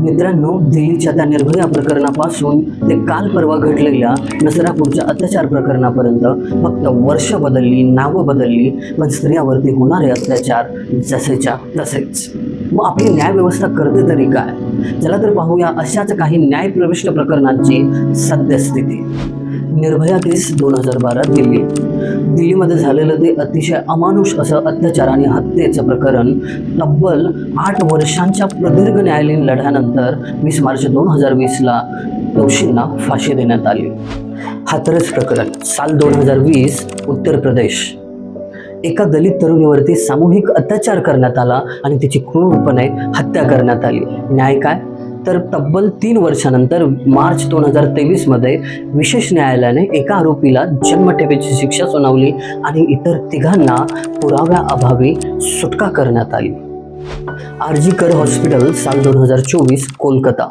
मित्रांनो, दिल्लीच्या त्या निर्भया प्रकरणापासून ते काल परवा घडलेल्या नसरापूरच्या अत्याचार प्रकरणापर्यंत फक्त वर्ष बदलली, नावं बदलली, पण स्त्रियावरती होणारे अत्याचार जसेच्या तसेच. मग आपली न्यायव्यवस्था करते तरी काय? चला तर पाहूया अशाच काही न्यायप्रविष्ट प्रकरणांची सद्यस्थिती. निर्भया केस 2012 दिल्लीमध्ये झालेलं ते अतिशय अमानुष असं अत्याचार आणि हत्येचं प्रकरण तब्बल 8 वर्षांच्या प्रदीर्घ न्यायालयीन लढ्यानंतर 20 मार्च 2020ला दोषींना फाशी देण्यात आली. हाथरस प्रकरण साल 2020 उत्तर प्रदेश. एका दलित तरुणीवरती सामूहिक अत्याचार करण्यात आला आणि तिची क्रूरपणे हत्या करण्यात आली. न्याय काय? तर तब्बल 3 वर्षानंतर मार्च 2023 मध्ये विशेष न्यायालयाने एका आरोपीला जन्मठेपेची शिक्षा सुनावली आणि इतर तिघांना पुराव्याअभावी सुटका करण्यात आली. आरजी कर हॉस्पिटल साल 2024 कोलकाता.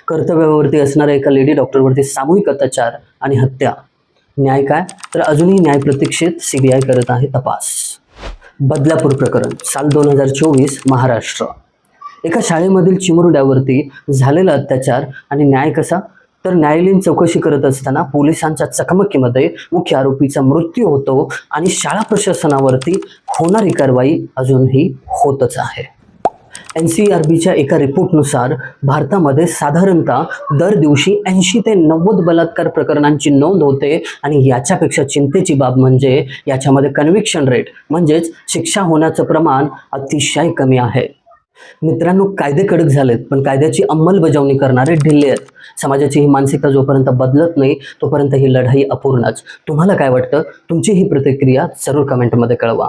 कर्तव्यावरती असणाऱ्या एका लेडी डॉक्टरवरती सामूहिक अत्याचार आणि हत्या. न्याय काय? तर अजूनही न्याय प्रतीक्षेत सीबीआय करत आहे तपास. बदलापूर प्रकरण साल 2024 महाराष्ट्र. एका शाळेमधील चिमुरड्यावरती झालेला अत्याचार आणि न्याय कसा? तर न्यायालयीन चौकशी करत असताना पोलिसांच्या चकमकीमध्ये मुख्य आरोपीचा मृत्यू होतो आणि शाळा प्रशासनावरती होणारी कारवाई अजूनही होतच आहे. NCRBच्या एका रिपोर्टनुसार भारतामध्ये साधारणतः दर दिवशी 80 ते 90 बलात्कार प्रकरणांची नोंद होते आणि याच्यापेक्षा चिंतेची बाब म्हणजे याच्यामध्ये कन्व्हिक्शन रेट म्हणजेच शिक्षा होण्याचं प्रमाण अतिशय कमी आहे. मित्रांनो, कायदे कडक झालेत पण कायद्याची अंमलबजावणी करणारे ढिल्ले आहेत. समाजाची ही मानसिकता जोपर्यंत बदलत नाही तोपर्यंत ही लढाई अपूर्णच. तुम्हाला काय वाटतं? तुमची ही प्रतिक्रिया जरूर कमेंटमध्ये कळवा.